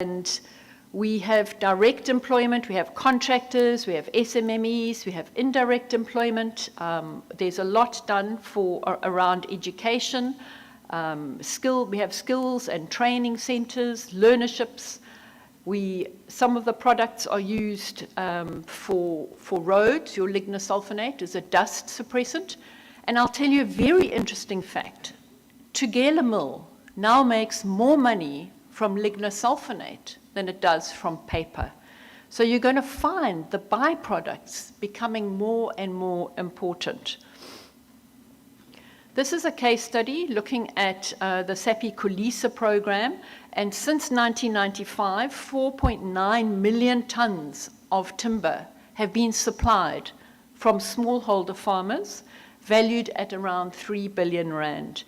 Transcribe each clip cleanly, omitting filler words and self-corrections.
And we have direct employment, we have contractors, we have SMMEs, we have indirect employment. There's a lot done around education. We have skills and training centers, learnerships. Some of the products are used for roads. Your lignosulfonate is a dust suppressant. And I'll tell you a very interesting fact. Tugela Mill now makes more money from lignosulfonate than it does from paper. So you're going to find the byproducts becoming more and more important. This is a case study looking at the SAPI Kulisa program, and since 1995, 4.9 million tons of timber have been supplied from smallholder farmers, valued at around 3 billion rand.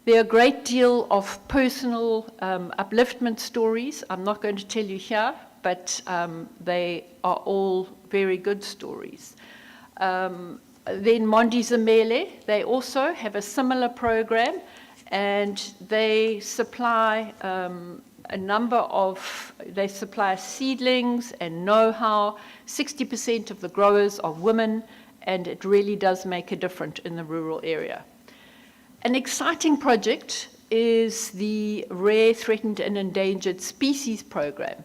There are a great deal of personal upliftment stories. I'm not going to tell you here, but they are all very good stories. Then Mondi Zamele, they also have a similar program, and they supply they supply seedlings and know-how. 60% of the growers are women, and it really does make a difference in the rural area. An exciting project is the Rare, Threatened and Endangered Species Program.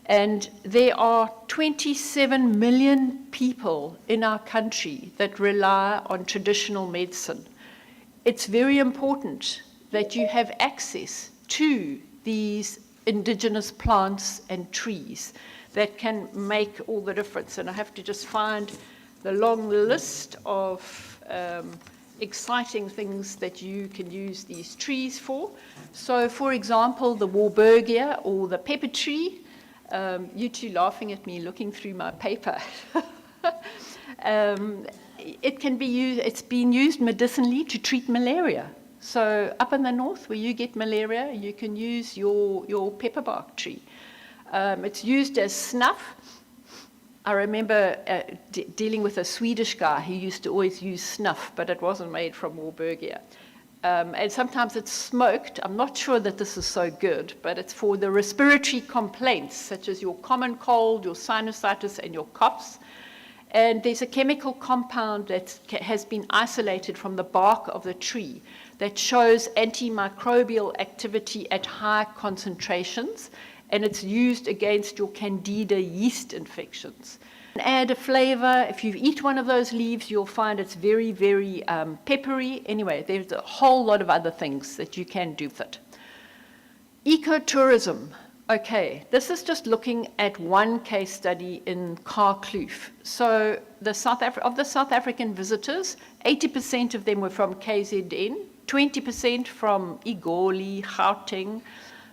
And there are 27 million people in our country that rely on traditional medicine. It's very important that you have access to these indigenous plants and trees that can make all the difference. And I have to just find the long list of exciting things that you can use these trees for. So, for example, the Warburgia or the pepper tree. You two laughing at me looking through my paper. It can be used, it's been used medicinally to treat malaria. So up in the north where you get malaria, you can use your pepperbark tree. It's used as snuff. I remember dealing with a Swedish guy who used to always use snuff, but it wasn't made from Warburgia. And sometimes it's smoked. I'm not sure that this is so good, but it's for the respiratory complaints, such as your common cold, your sinusitis, and your coughs. And there's a chemical compound that has been isolated from the bark of the tree that shows antimicrobial activity at high concentrations, and it's used against your candida yeast infections. Add a flavor. If you eat one of those leaves, you'll find it's very, very peppery. Anyway, there's a whole lot of other things that you can do with it. Ecotourism. Okay, this is just looking at one case study in Carkloof. So the South African visitors, 80% of them were from KZN, 20% from Igoli, Gauteng.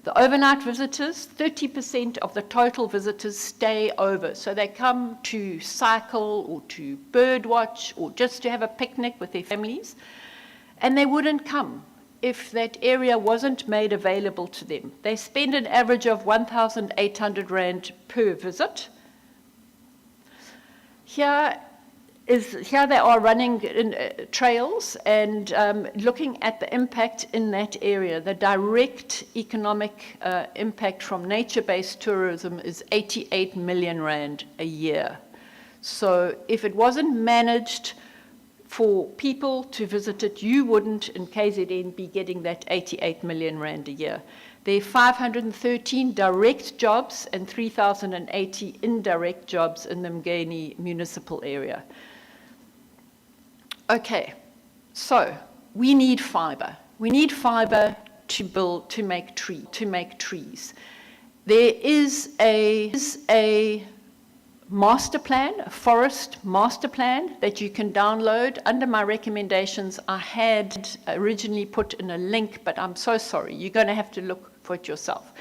The overnight visitors, 30% of the total visitors stay over. So they come to cycle or to birdwatch or just to have a picnic with their families. And they wouldn't come if that area wasn't made available to them. They spend an average of 1,800 Rand per visit. Here they are running trails and looking at the impact in that area. The direct economic impact from nature-based tourism is 88 million Rand a year. So if it wasn't managed for people to visit it, you wouldn't in KZN be getting that 88 million Rand a year. There are 513 direct jobs and 3,080 indirect jobs in the Mgeni municipal area. Okay, so we need fiber. We need fiber to make trees. There is a master plan, a forest master plan that you can download. Under my recommendations, I had originally put in a link, but I'm so sorry. You're going to have to look for it yourself.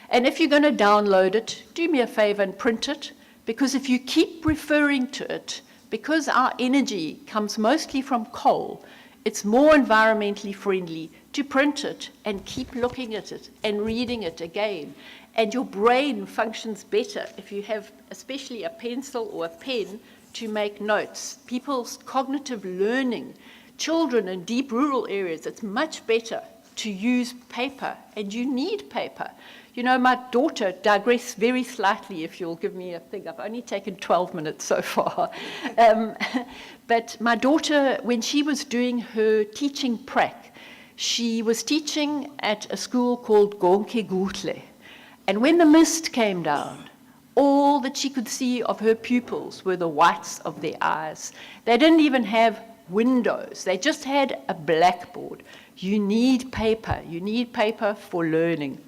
And if you're going to download it, do me a favor and print it, because if you keep referring to it, because our energy comes mostly from coal, it's more environmentally friendly to print it and keep looking at it and reading it again. And your brain functions better if you have especially a pencil or a pen to make notes. People's cognitive learning, children in deep rural areas, it's much better to use paper, and you need paper. You know, my daughter, digress very slightly if you'll give me a thing. I've only taken 12 minutes so far. But my daughter, when she was doing her teaching prac, she was teaching at a school called Gonke Gutle. And when the mist came down, all that she could see of her pupils were the whites of their eyes. They didn't even have windows. They just had a blackboard. You need paper. You need paper for learning.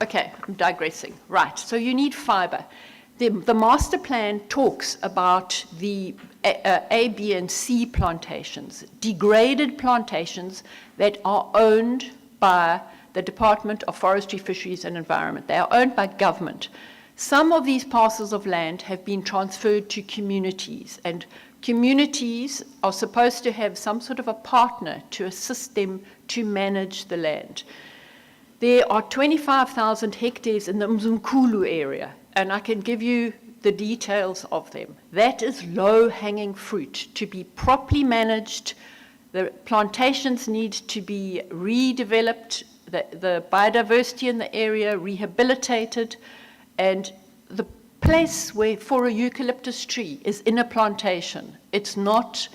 Okay, I'm digressing. Right, so you need fiber. The master plan talks about the A, B, and C plantations, degraded plantations that are owned by the Department of Forestry, Fisheries and Environment. They are owned by government. Some of these parcels of land have been transferred to communities, and communities are supposed to have some sort of a partner to assist them to manage the land. There are 25,000 hectares in the Mzimkhulu area, and I can give you the details of them. That is low-hanging fruit. To be properly managed, the plantations need to be redeveloped, the biodiversity in the area rehabilitated, and the place where for a eucalyptus tree is in a plantation. It's not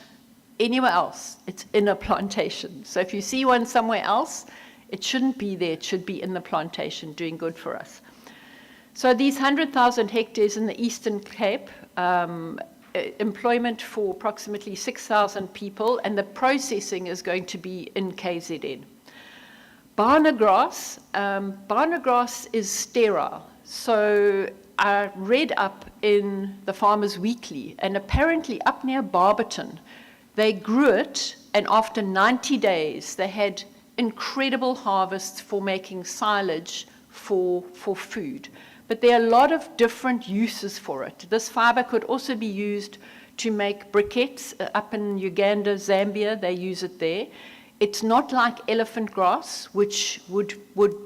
anywhere else. It's in a plantation. So if you see one somewhere else, it shouldn't be there. It should be in the plantation, doing good for us. So these 100,000 hectares in the Eastern Cape, employment for approximately 6,000 people, and the processing is going to be in KZN. Bana grass is sterile. So I read up in the Farmers Weekly, and apparently up near Barberton, they grew it, and after 90 days, they had incredible harvests for making silage for food. But there are a lot of different uses for it. This fiber could also be used to make briquettes up in Uganda, Zambia. They use it there. It's not like elephant grass, which would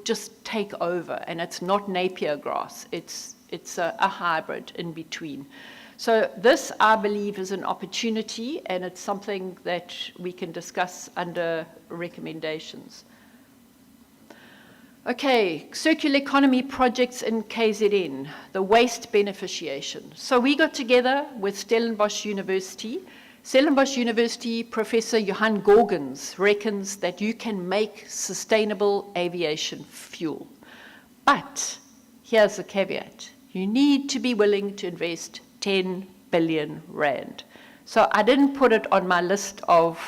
just take over, and it's not Napier grass. It's a hybrid in between. So this, I believe, is an opportunity, and it's something that we can discuss under recommendations. Okay, circular economy projects in KZN, the waste beneficiation. So we got together with Stellenbosch University. Stellenbosch University Professor Johan Gorgens reckons that you can make sustainable aviation fuel. But here's the caveat. You need to be willing to invest 10 billion rand. So I didn't put it on my list of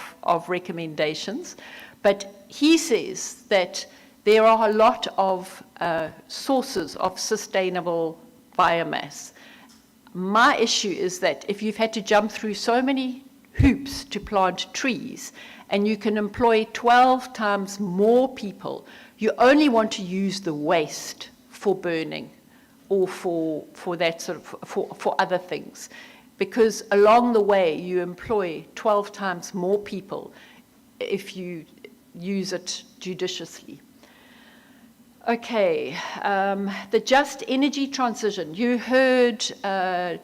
recommendations, but he says that there are a lot of sources of sustainable biomass. My issue is that if you've had to jump through so many hoops to plant trees, and you can employ 12 times more people, you only want to use the waste for burning or for that sort of, for other things. Because along the way, you employ 12 times more people if you use it judiciously. Okay, the just energy transition. You heard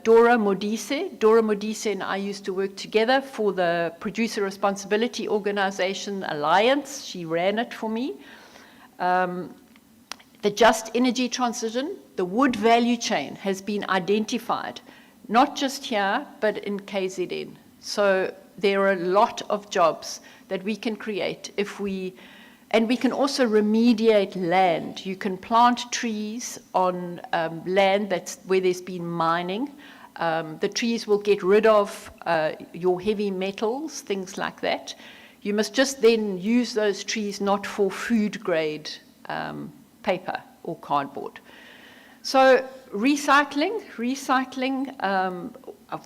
Dora Modise. Dora Modise and I used to work together for the Producer Responsibility Organization Alliance. She ran it for me. The just energy transition, the wood value chain has been identified, not just here, but in KZN. So there are a lot of jobs that we can create if we, and we can also remediate land. You can plant trees on land that's where there's been mining. The trees will get rid of your heavy metals, things like that. You must just then use those trees not for food grade paper or cardboard. So recycling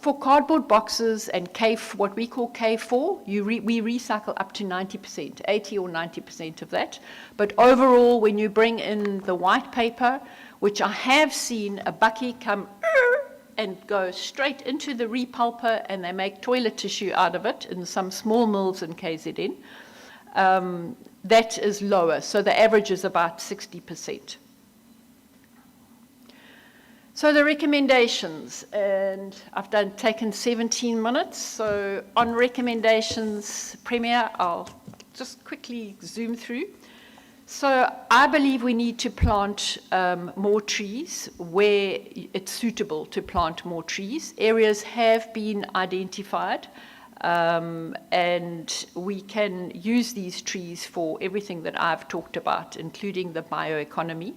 for cardboard boxes and what we call K4, we recycle up to 90%, 80 or 90% of that. But overall, when you bring in the white paper, which I have seen a bakkie come and go straight into the repulper, and they make toilet tissue out of it in some small mills in KZN, that is lower. So the average is about 60%. So the recommendations, and I've taken 17 minutes. So on recommendations, Premier, I'll just quickly zoom through. So I believe we need to plant more trees where it's suitable to plant more trees. Areas have been identified, and we can use these trees for everything that I've talked about, including the bioeconomy.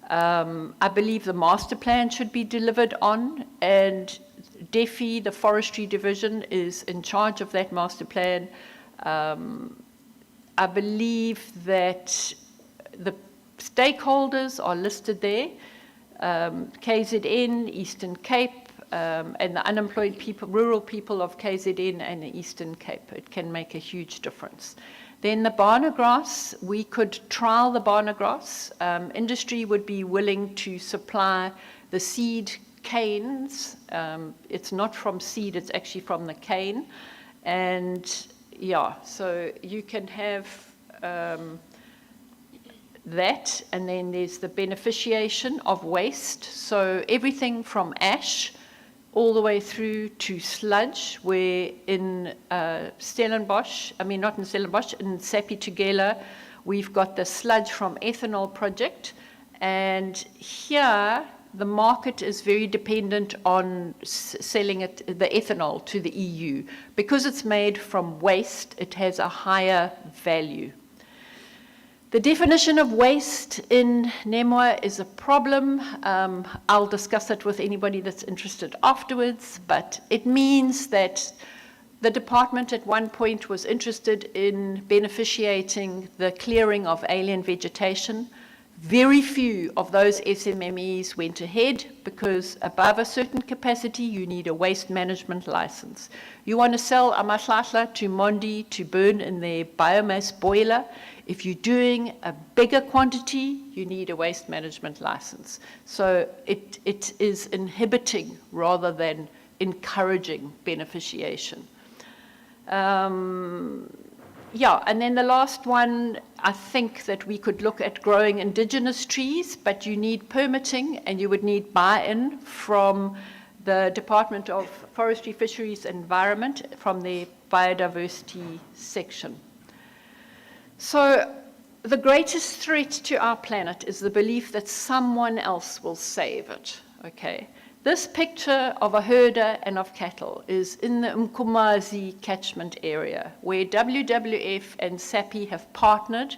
I believe the master plan should be delivered on, and DEFI, the Forestry Division, is in charge of that master plan. I believe that the stakeholders are listed there, KZN, Eastern Cape, and the unemployed people, rural people of KZN and the Eastern Cape. It can make a huge difference. Then the Bana grass, we could trial the Bana grass. Industry would be willing to supply the seed canes. It's not from seed, it's actually from the cane. And yeah, so you can have that, and then there's the beneficiation of waste. So everything from ash all the way through to sludge, where in Stellenbosch, not in Stellenbosch, in Sapitugela, we've got the sludge from ethanol project. And here, the market is very dependent on selling the ethanol to the EU. Because it's made from waste, it has a higher value. The definition of waste in NEMWA is a problem. I'll discuss it with anybody that's interested afterwards, but it means that the department at one point was interested in beneficiating the clearing of alien vegetation. Very few of those SMMEs went ahead because above a certain capacity, you need a waste management license. You want to sell amahlahla to Mondi to burn in their biomass boiler. If you're doing a bigger quantity, you need a waste management license. So it is inhibiting rather than encouraging beneficiation. Yeah, and then the last one, I think that we could look at growing indigenous trees, but you need permitting and you would need buy-in from the Department of Forestry, Fisheries, and Environment from the biodiversity section. So the greatest threat to our planet is the belief that someone else will save it, okay? This picture of a herder and of cattle is in the Mkomazi catchment area, where WWF and SAPI have partnered,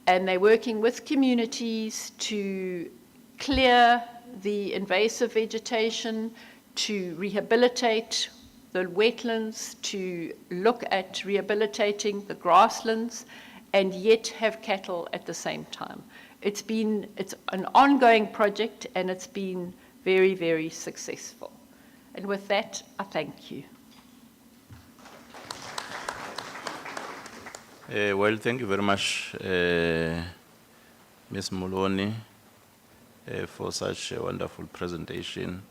and they're working with communities to clear the invasive vegetation, to rehabilitate the wetlands, to look at rehabilitating the grasslands, and yet have cattle at the same time. It's an ongoing project, and it's been very, very successful. And with that, I thank you. Well, thank you very much, Ms. Moloni, for such a wonderful presentation.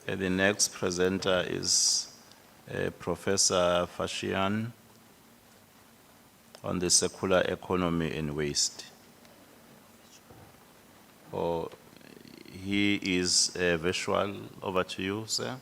The next presenter is Professor Fashian on the circular economy and waste. He is visual. Over to you, sir.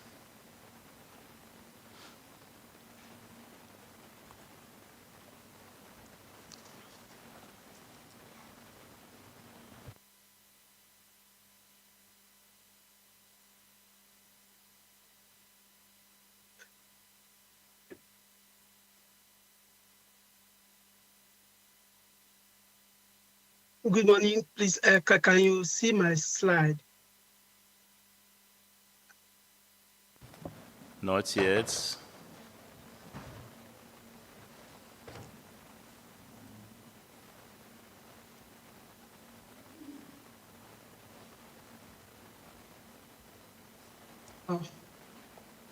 Good morning, please. Can you see my slide? Not yet. Oh,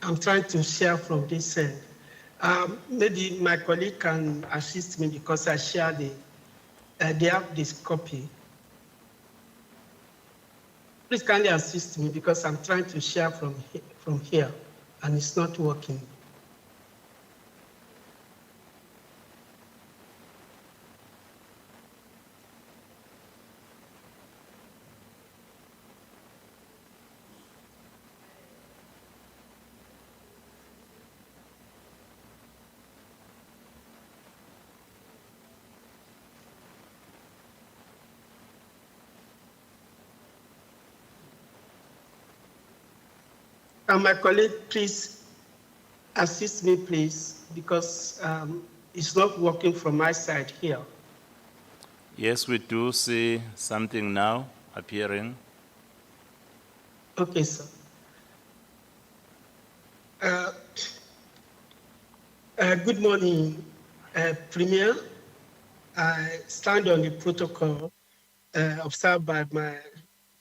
I'm trying to share from this end. Maybe my colleague can assist me because I share they have this copy. Please kindly assist me because I'm trying to share from here and it's not working. And my colleague, please assist me, please, because it's not working from my side here. Yes, we do see something now appearing. Okay, sir. Good morning, Premier. I stand on the protocol observed by my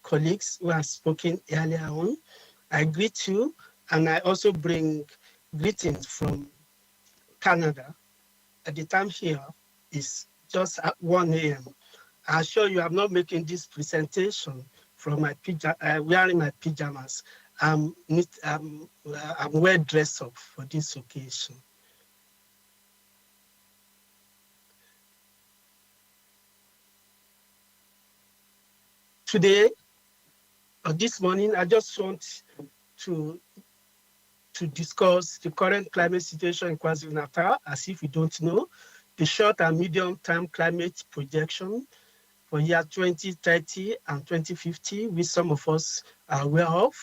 colleagues who have spoken earlier on. I greet you, and I also bring greetings from Canada. At the time here is just at 1 a.m. I assure you I'm not making this presentation from my wearing my pajamas. I'm well dressed up for this occasion. Today, or this morning, I just want to discuss the current climate situation in KwaZulu-Natal, as if we don't know, the short and medium-term climate projection for year 2030 and 2050, which some of us are aware of,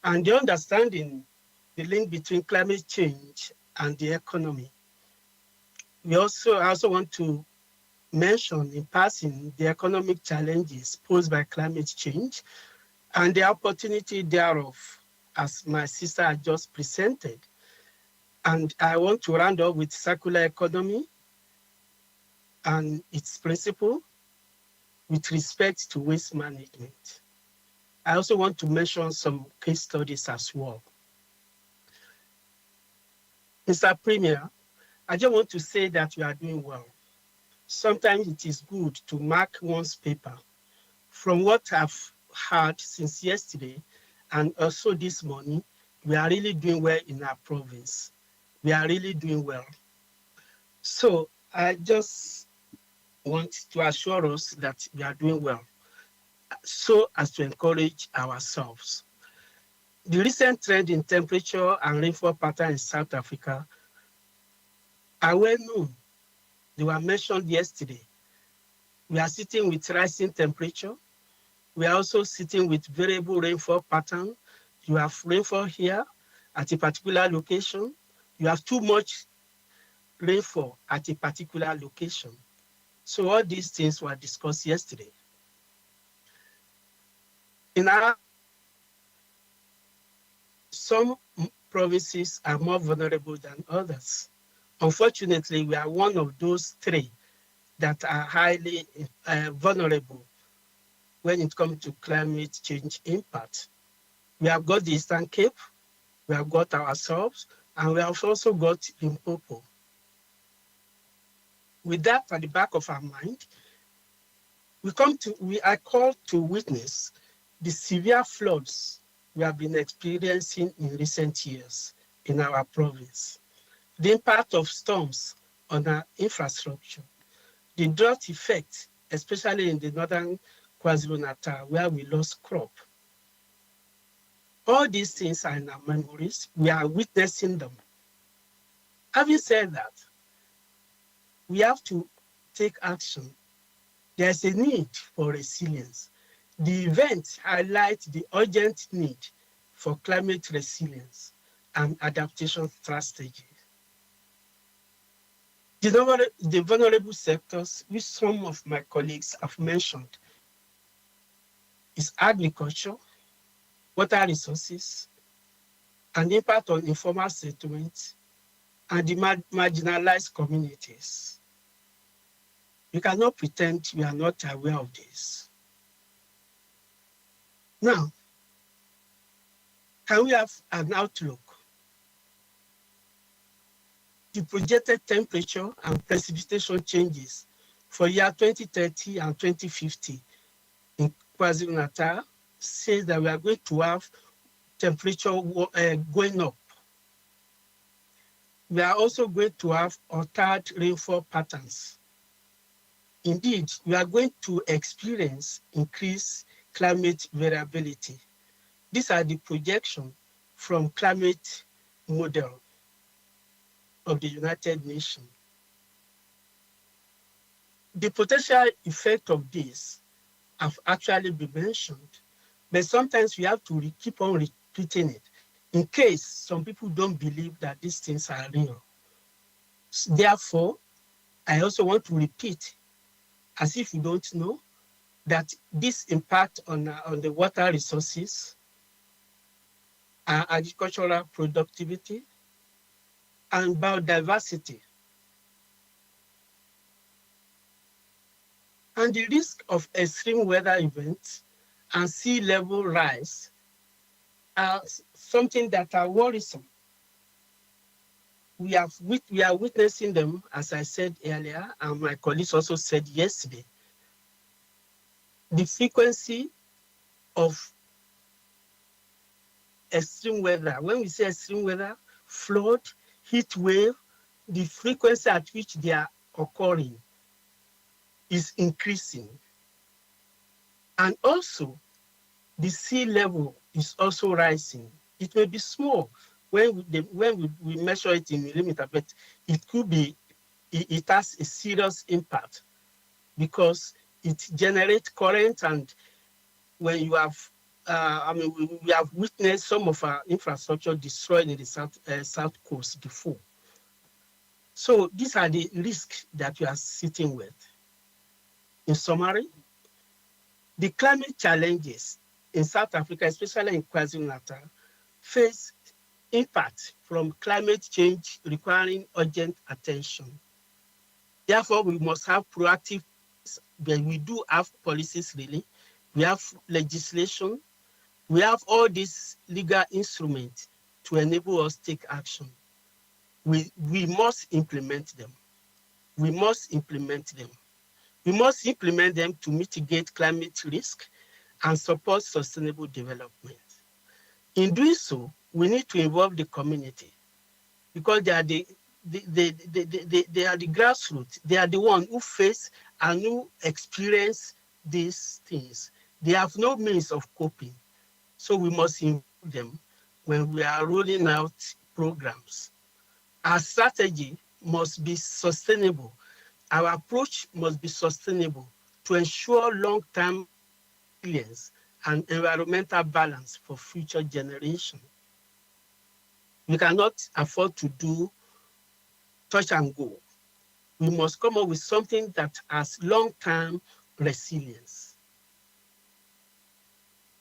and the understanding the link between climate change and the economy. I also want to mention in passing the economic challenges posed by climate change and the opportunity thereof, as my sister had just presented. And I want to round up with circular economy and its principle with respect to waste management. I also want to mention some case studies as well. Mr. Premier, I just want to say that we are doing well. Sometimes it is good to mark one's paper. From what I've heard since yesterday and also this morning, we are really doing well in our province. We are really doing well. So I just want to assure us that we are doing well, so as to encourage ourselves. The recent trend in temperature and rainfall pattern in South Africa are well known. They were mentioned yesterday. We are sitting with rising temperature. We are also sitting with variable rainfall pattern. You have rainfall here at a particular location. You have too much rainfall at a particular location. So all these things were discussed yesterday. Some provinces are more vulnerable than others. Unfortunately, we are one of those three that are highly vulnerable when it comes to climate change impact. We have got the Eastern Cape, we have got ourselves, and we have also got Limpopo. With that at the back of our mind, we are called to witness the severe floods we have been experiencing in recent years in our province, the impact of storms on our infrastructure, the drought effect, especially in the northern KwaZulu-Natal, where we lost crop. All these things are in our memories. We are witnessing them. Having said that, we have to take action. There's a need for resilience. The event highlights the urgent need for climate resilience and adaptation strategies. The vulnerable sectors, which some of my colleagues have mentioned, is agriculture, water resources, and impact on informal settlements, and the marginalized communities. You cannot pretend we are not aware of this. Now, can we have an outlook? The projected temperature and precipitation changes for year 2030 and 2050 in KwaZulu-Natal says that we are going to have temperature going up. We are also going to have altered rainfall patterns. Indeed, we are going to experience increased climate variability. These are the projections from climate model of the United Nations. The potential effect of this have actually been mentioned, but sometimes we have to keep on repeating it. in case some people don't believe that these things are real. Therefore, I also want to repeat, as if you don't know, that this impact on the water resources, agricultural productivity, and biodiversity, and the risk of extreme weather events and sea level rise are something that are worrisome. We are witnessing them, as I said earlier, and my colleagues also said yesterday. The frequency of extreme weather, when we say extreme weather, flood, heat wave, the frequency at which they are occurring is increasing. And also, the sea level is also rising. It may be small when we measure it in millimeter, but it could be, it has a serious impact because it generates current, and when you have, we have witnessed some of our infrastructure destroyed in the South Coast before. So these are the risks that we are sitting with. In summary, the climate challenges in South Africa, especially in KwaZulu-Natal, face impact from climate change requiring urgent attention. Therefore, we must have proactive, but we do have policies really. We have legislation. We have all these legal instruments to enable us to take action. We must implement them. We must implement them. We must implement them to mitigate climate risk and support sustainable development. In doing so, we need to involve the community because they are the grassroots. They are the ones who face and who experience these things. They have no means of coping. So we must involve them when we are rolling out programs. Our strategy must be sustainable. Our approach must be sustainable to ensure long-term resilience and environmental balance for future generations. We cannot afford to do touch and go. We must come up with something that has long-term resilience.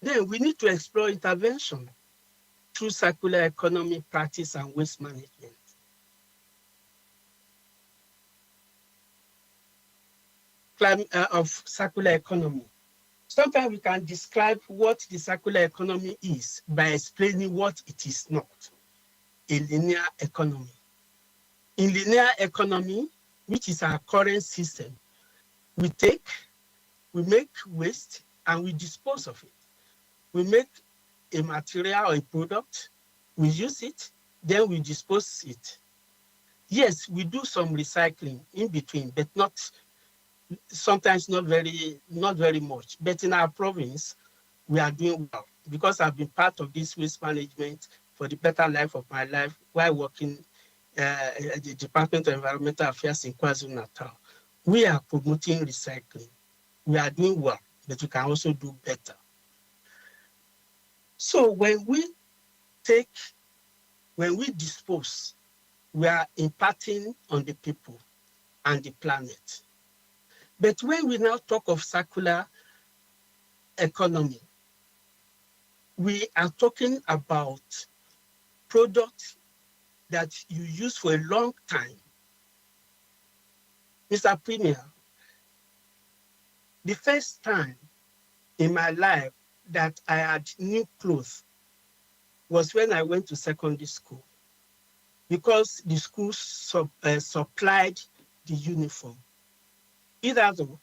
Then we need to explore intervention through circular economy practice and waste management. Of circular economy. Sometimes we can describe what the circular economy is by explaining what it is not, a linear economy. In linear economy, which is our current system, we make waste and we dispose of it. We make a material or a product, we use it, then we dispose it. Yes, we do some recycling in between, but sometimes not very much. But in our province, we are doing well because I've been part of this waste management for the better life of my life while working at the Department of Environmental Affairs in KwaZulu-Natal. We are promoting recycling. We are doing well, but we can also do better. So when we dispose, we are impacting on the people and the planet. But when we now talk of circular economy, we are talking about products that you use for a long time. Mr. Premier, the first time in my life that I had new clothes was when I went to secondary school because the school supplied the uniform. Either though,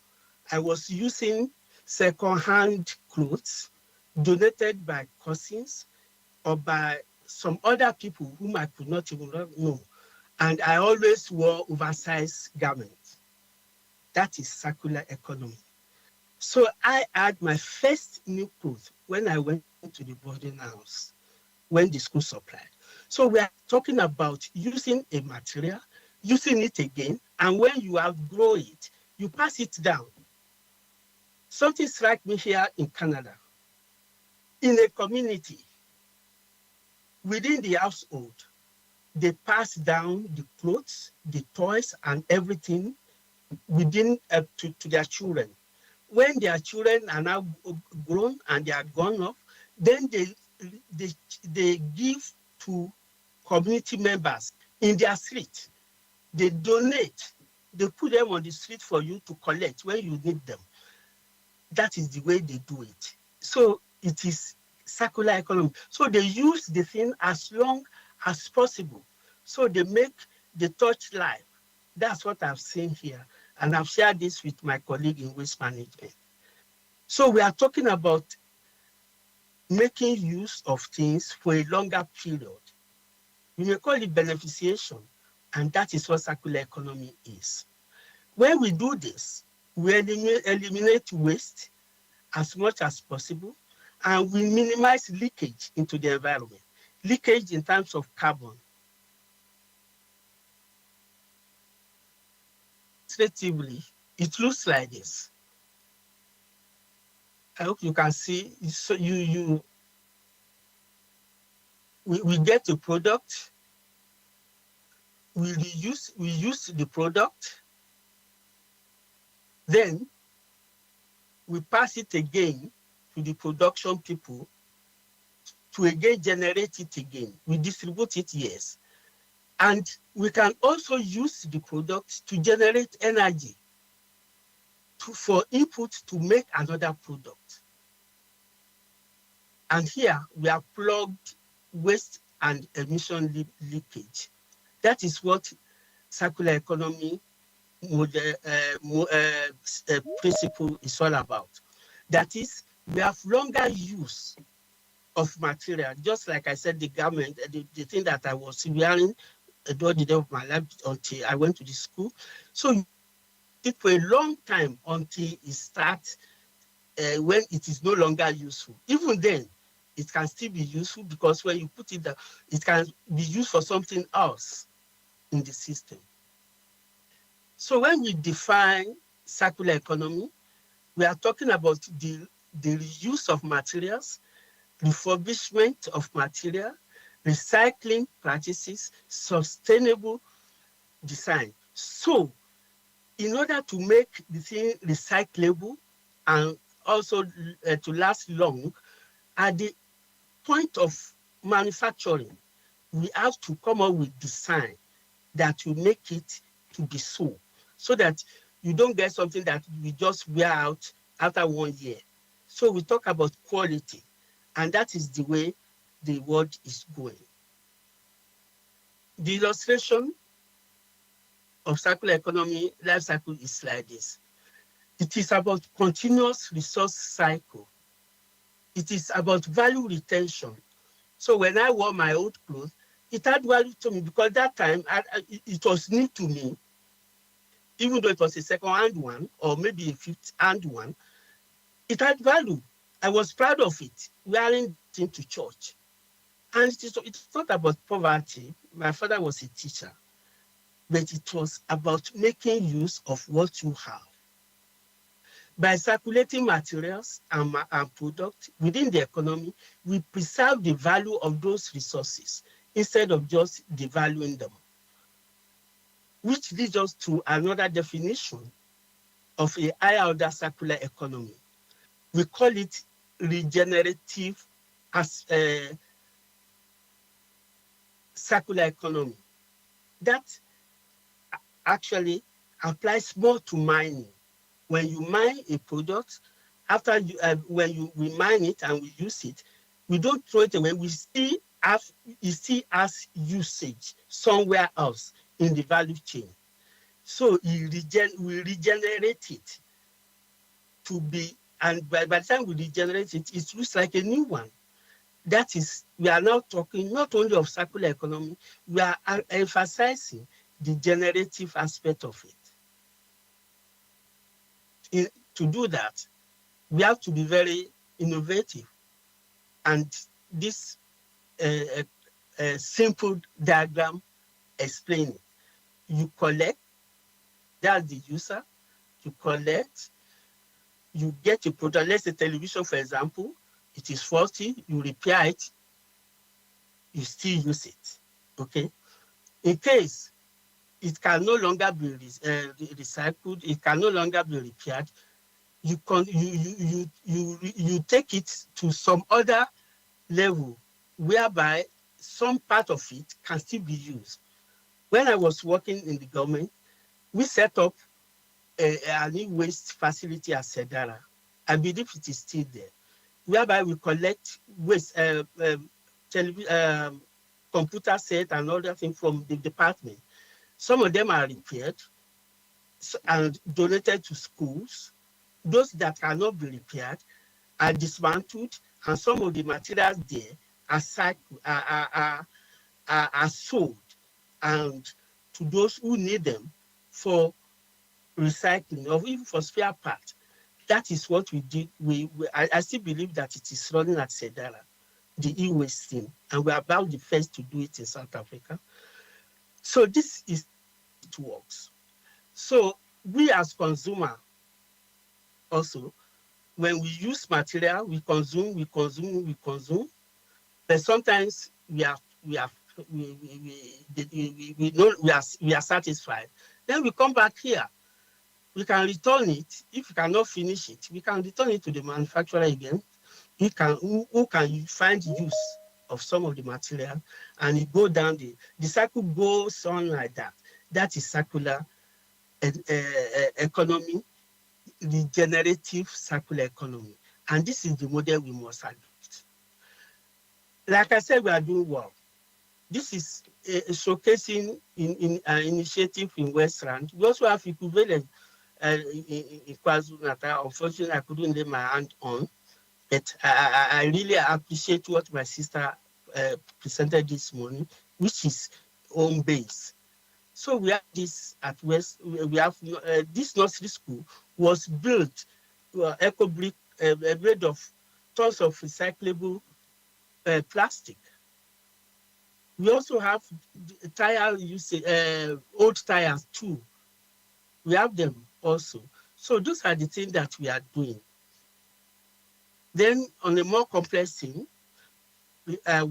I was using second-hand clothes donated by cousins or by some other people whom I could not even know. And I always wore oversized garments. That is circular economy. So I had my first new clothes when I went to the boarding house, when the school supplied. So we are talking about using a material, using it again, and when you outgrow it, you pass it down. Something struck me here in Canada. In a community, Within the household, they pass down the clothes, the toys, and everything within to their children. When their children are now grown and they are gone off, then they give to community members in their street. They donate. They put them on the street for you to collect when you need them. That is the way they do it. So it is circular economy. So they use the thing as long as possible. So they make the touch life. That's what I've seen here. And I've shared this with my colleague in waste management. So we are talking about making use of things for a longer period. We may call it beneficiation, and that is what circular economy is. When we do this, we eliminate waste as much as possible, and we minimize leakage into the environment. Leakage in terms of carbon. Administratively, it looks like this. I hope you can see. So we get a product, we use the product, then we pass it again to the production people to again generate it again. We distribute it, yes. And we can also use the product to generate energy for input to make another product. And here we have plugged waste and emission leakage. That is what circular economy principle is all about. That is, we have longer use of material. Just like I said, the garment, the thing that I was wearing all the day of my life until I went to the school. So it for a long time until it starts when it is no longer useful. Even then, it can still be useful because when you put it there, it can be used for something else in the system. So when we define circular economy, we are talking about the reuse of materials, refurbishment of material, recycling practices, sustainable design. So in order to make the thing recyclable and also to last long, at the point of manufacturing, we have to come up with design that will make it to be so that you don't get something that we just wear out after 1 year. So we talk about quality, and that is the way the world is going. The illustration of circular economy life cycle is like this. It is about continuous resource cycle. It is about value retention. So when I wore my old clothes, it had value to me because that time it was new to me, even though it was a second-hand one or maybe a fifth-hand one. It had value. I was proud of it, wearing it into church. And it's not about poverty. My father was a teacher, but it was about making use of what you have. By circulating materials and products within the economy, we preserve the value of those resources instead of just devaluing them. Which leads us to another definition of a higher order circular economy. We call it regenerative circular economy. That actually applies more to mining. When you mine a product, after we mine it and we use it, we don't throw it away. We still has usage somewhere else in the value chain. So we regenerate it to be, and by the time we regenerate it, it looks like a new one. That is, we are now talking not only of circular economy, we are emphasizing the generative aspect of it. To do that, we have to be very innovative. And this simple diagram explains it. You collect, that's the user, you collect, you get a product, let's say television, for example, it is faulty, you repair it, you still use it, okay? In case it can no longer be recycled, it can no longer be repaired, you take it to some other level whereby some part of it can still be used. When I was working in the government, we set up an e-waste facility at Sedara. I believe it is still there, whereby we collect waste, computer set and other things from the department. Some of them are repaired and donated to schools. Those that cannot be repaired are dismantled, and some of the materials there are sold and to those who need them for recycling or even for spare parts. That is what we did. I still believe that it is running at Sedara, the e-waste thing, and we're about the first to do it in South Africa. So this is, it works. So we as consumer also, when we use material, we consume, but sometimes we are satisfied. Then we come back here. We can return it. If we cannot finish it, we can return it to the manufacturer again. Who can find use of some of the material, and it go down the cycle goes on like that. That is circular economy, regenerative circular economy, and this is the model we must adopt. Like I said, we are doing well. This is showcasing in an initiative in Westland. We also have equivalent in KwaZulu-Natal. Unfortunately, I couldn't lay my hand on, but I really appreciate what my sister presented this morning, which is home base. So we have this at West. We have this nursery school was built eco brick made of tons of recyclable plastic. We also have tire usage, old tires too. We have them also. So those are the things that we are doing. Then on a more complex thing,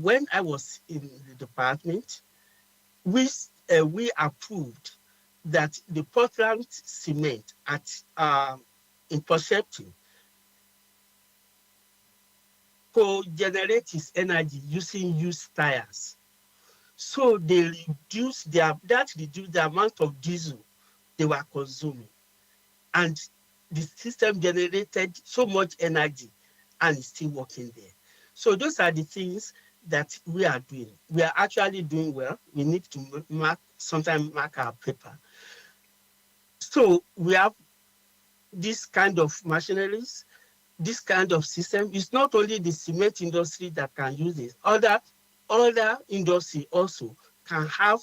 when I was in the department, we approved that the Portland cement in Perception co-generate its energy using used tires. So they reduced the amount of diesel they were consuming. And the system generated so much energy and it's still working there. So those are the things that we are doing. We are actually doing well. We need to sometimes mark our paper. So we have this kind of machineries, this kind of system. It's not only the cement industry that can use it. Other industry also can have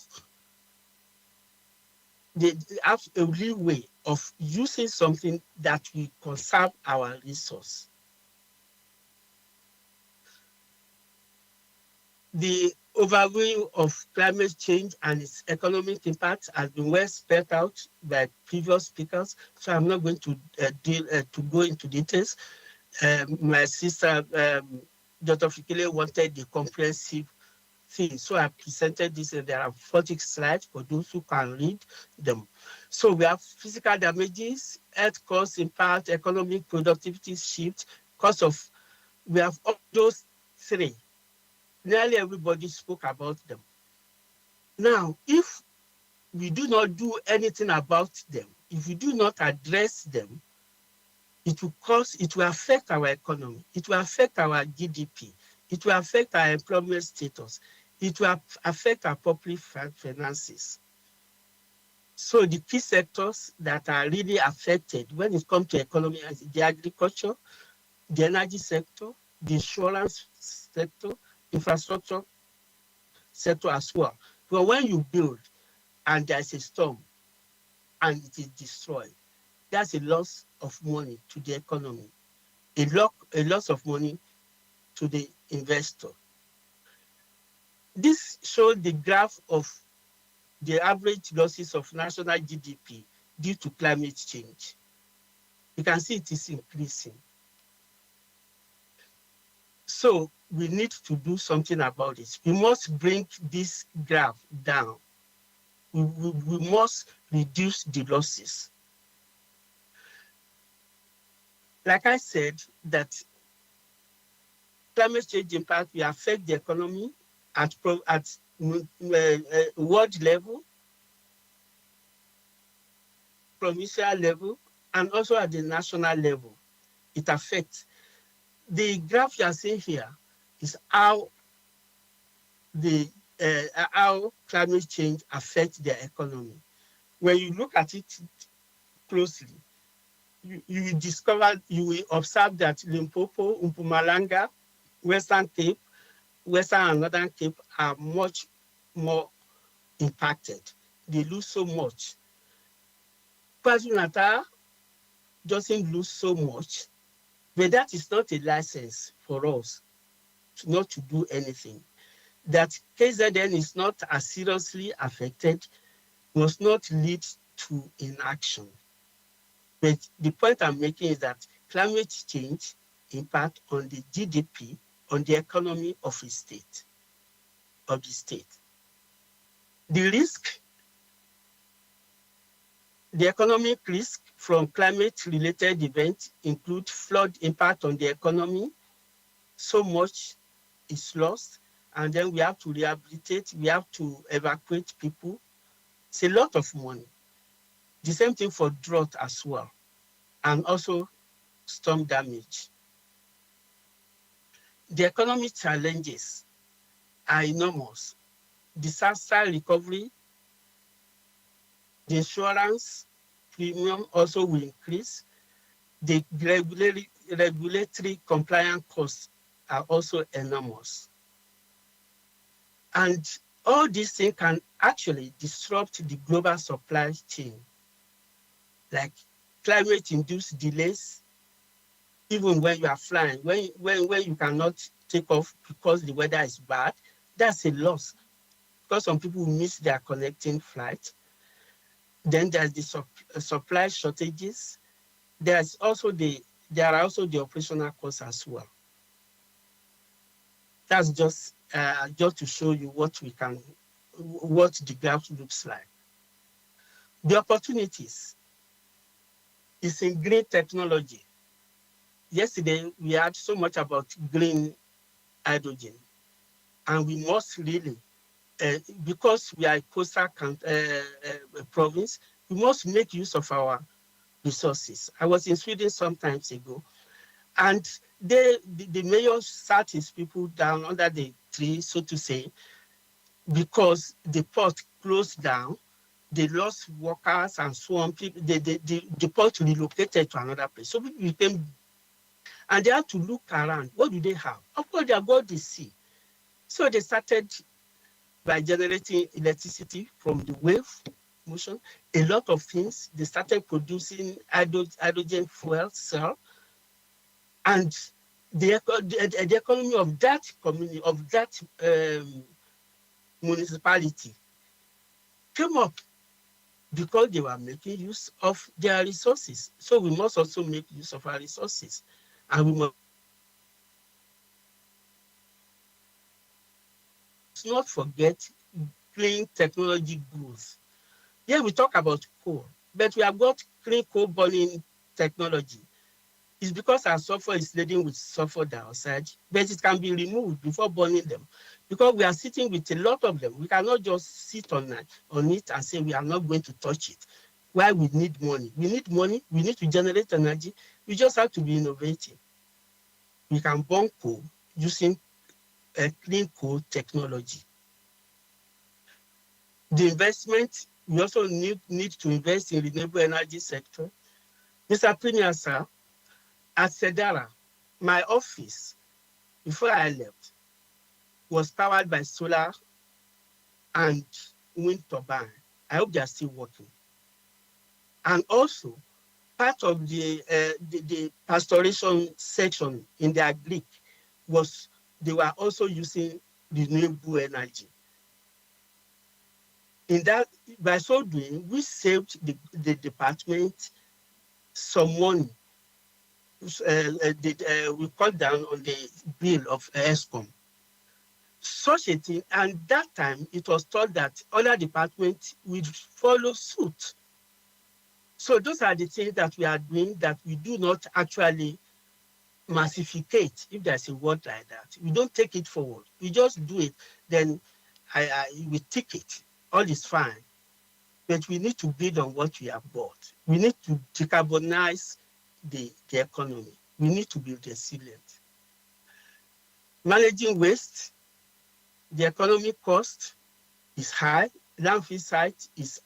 a leeway of using something that will conserve our resource. The overview of climate change and its economic impact has been well spelled out by previous speakers, so I'm not going to go into details. My sister, Dr. Fikile, wanted the comprehensive thing, so I presented this, and there are 40 slides for those who can read them. So we have physical damages, health costs, impact, economic productivity shift, we have all those three. Nearly everybody spoke about them. Now, if we do not do anything about them, if we do not address them, it will affect our economy, it will affect our GDP, it will affect our employment status, it will affect our public finances. So the key sectors that are really affected when it comes to economy are the agriculture, the energy sector, the insurance sector, infrastructure sector as well. But when you build and there's a storm and it is destroyed, that's a loss of money to the economy, a loss of money to the investor. This shows the graph of the average losses of national GDP due to climate change. You can see it is increasing. So we need to do something about it. We must bring this graph down. We must reduce the losses. Like I said, that climate change impact will affect the economy at world level, provincial level, and also at the national level. It affects. The graph you are seeing here is how how climate change affects their economy. When you look at it closely, you will discover, you will observe that Limpopo, Mpumalanga, Western Cape, Western and Northern Cape are much more impacted. They lose so much. KwaZulu-Natal doesn't lose so much, but that is not a license for us not to do anything. That KZN is not as seriously affected must not lead to inaction. But the point I'm making is that climate change impact on the GDP, on the economy of the state. The risk, the economic risk from climate-related events include flood impact on the economy. So much is lost, and then we have to rehabilitate, we have to evacuate people. It's a lot of money. The same thing for drought as well, and also storm damage. The economic challenges are enormous. Disaster recovery, the insurance premium also will increase. The regulatory compliance costs are also enormous. And all these things can actually disrupt the global supply chain, like climate-induced delays, even when you are flying, when you cannot take off because the weather is bad, that's a loss, because some people miss their connecting flight. Then there's the supply shortages. There are also the operational costs as well. That's just to show you what the graph looks like. The opportunities is in green technology. Yesterday, we had so much about green hydrogen, and we must really, because we are a coastal province, we must make use of our resources. I was in Sweden some time ago, and the mayor sat his people down under the tree, so to say, because the port closed down. They lost workers and so on. People, the port relocated to another place. So people became, and they had to look around. What do they have? Of course, they have got the sea. So they started by generating electricity from the wave motion. A lot of things. They started producing hydrogen fuel cell, and the economy of that community, of that municipality, came up because they were making use of their resources. So we must also make use of our resources, and we must not forget clean technology growth. Here we talk about coal, but we have got clean coal burning technology. It's because our sulfur is laden with sulfur dioxide, but it can be removed before burning them. Because we are sitting with a lot of them. We cannot just sit on it and say we are not going to touch it. Why? We need money. We need money. We need to generate energy. We just have to be innovative. We can burn coal using a clean coal technology. The investment, we also need to invest in renewable energy sector. Mr. Premier, sir, at Sedara, my office, before I left, was powered by solar and wind turbine. I hope they are still working. And also, part of the pastoration section in the agric was they were also using renewable energy. In that, by so doing, we saved the department some money. we cut down on the bill of ESCOM. Such a thing, and that time it was thought that other departments would follow suit. So those are the things that we are doing that we do not actually massificate, if there's a word like that. We don't take it forward. We just do it. Then we take it. All is fine. But we need to build on what we have bought. We need to decarbonize the economy. We need to be resilient. Managing waste, the economic cost is high. Landfill site is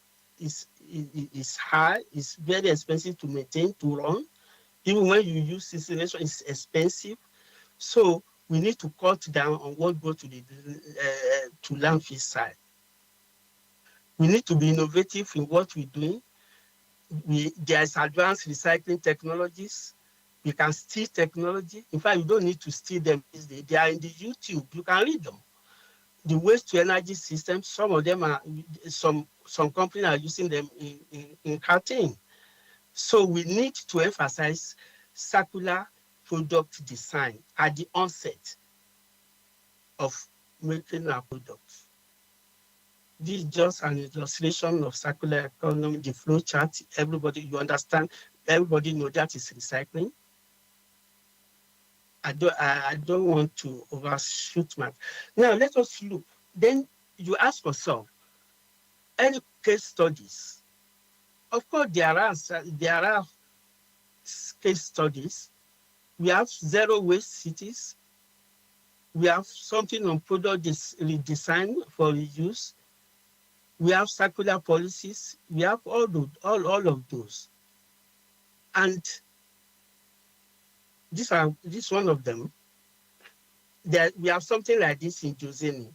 high. It's very expensive to maintain, to run. Even when you use incineration, it's expensive. So we need to cut down on what goes to to landfill site. We need to be innovative in what we're doing. There's advanced recycling technologies. We can steal technology. In fact, you don't need to steal them. They are in the YouTube. You can read them. The waste to energy systems, some of them are, some companies are using them in carting. So we need to emphasize circular product design at the onset of making our products. This is just an illustration of circular economy, the flow chart. Everybody, you understand, everybody knows that is recycling. I don't want to overshoot my. Now let us look. Then you ask yourself, any case studies? Of course, there are case studies. We have zero waste cities. We have something on product redesign for reuse. We have circular policies. We have all of those. And this one of them. We have something like this in Joseni,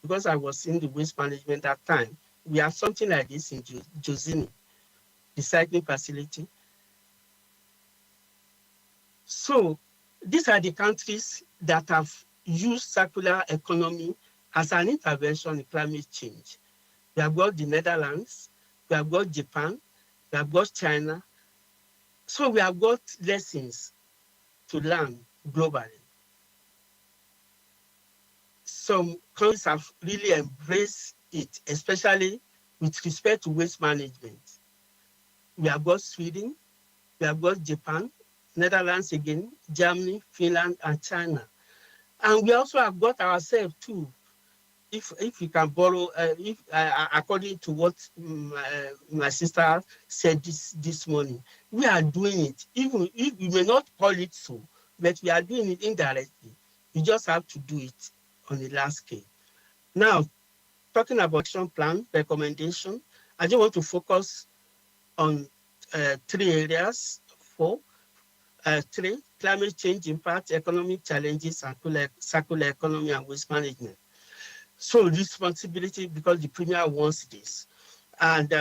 because I was in the waste management at that time. We have something like this in Joseni, recycling facility. So these are the countries that have used circular economy as an intervention in climate change. We have got the Netherlands, we have got Japan, we have got China. So we have got lessons to learn globally. Some countries have really embraced it, especially with respect to waste management. We have got Sweden, we have got Japan, Netherlands again, Germany, Finland, and China. And we also have got ourselves too. If you can borrow, according to what my sister said this morning, we are doing it. Even if we may not call it so, but we are doing it indirectly. You just have to do it on a large scale. Now, talking about action plan recommendation, I just want to focus on 3 areas. 3, climate change impact, economic challenges, and circular economy and waste management. So responsibility, because the Premier wants this. And